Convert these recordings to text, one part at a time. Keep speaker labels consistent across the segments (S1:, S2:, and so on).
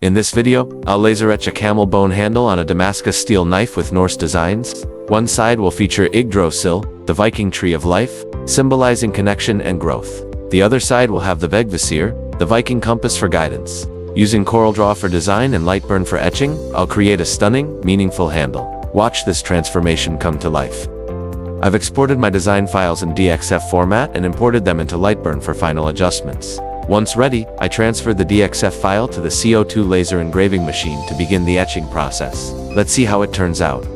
S1: In this video, I'll laser etch a camel bone handle on a Damascus steel knife with Norse designs. One side will feature Yggdrasil, the Viking tree of life, symbolizing connection and growth. The other side will have the Vegvisir, the Viking compass for guidance. Using CorelDraw for design and LightBurn for etching, I'll create a stunning, meaningful handle. Watch this transformation come to life. I've exported my design files in DXF format and imported them into LightBurn for final adjustments. Once ready, I transferred the DXF file to the CO2 laser engraving machine to begin the etching process. Let's see how it turns out.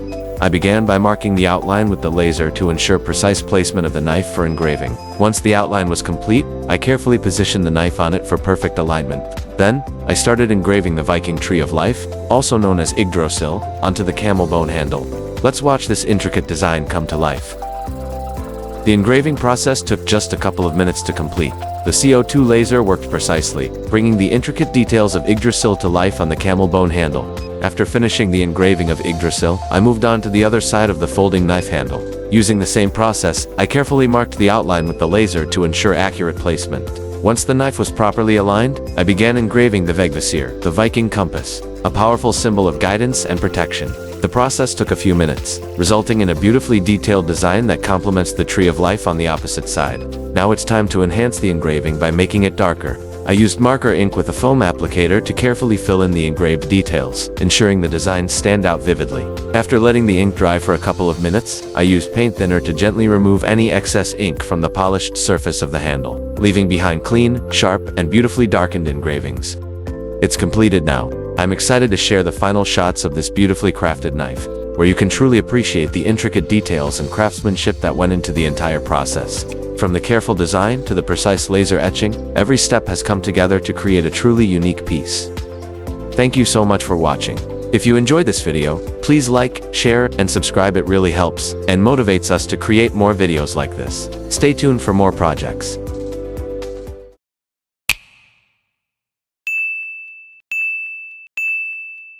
S1: I began by marking the outline with the laser to ensure precise placement of the knife for engraving. Once the outline was complete, I carefully positioned the knife on it for perfect alignment. Then, I started engraving the Viking tree of life, also known as Yggdrasil, onto the camel bone handle. Let's watch this intricate design come to life. The engraving process took just a couple of minutes to complete. The CO2 laser worked precisely, bringing the intricate details of Yggdrasil to life on the camel bone handle. After finishing the engraving of Yggdrasil, I moved on to the other side of the folding knife handle. Using the same process, I carefully marked the outline with the laser to ensure accurate placement. Once the knife was properly aligned, I began engraving the Vegvisir, the Viking compass, a powerful symbol of guidance and protection. The process took a few minutes, resulting in a beautifully detailed design that complements the tree of life on the opposite side. Now it's time to enhance the engraving by making it darker. I used marker ink with a foam applicator to carefully fill in the engraved details, ensuring the designs stand out vividly. After letting the ink dry for a couple of minutes, I used paint thinner to gently remove any excess ink from the polished surface of the handle, leaving behind clean, sharp, and beautifully darkened engravings. It's completed now. I'm excited to share the final shots of this beautifully crafted knife, where you can truly appreciate the intricate details and craftsmanship that went into the entire process. From the careful design to the precise laser etching, every step has come together to create a truly unique piece. Thank you so much for watching. If you enjoyed this video, please like, share, and subscribe. It really helps and motivates us to create more videos like this. Stay tuned for more projects.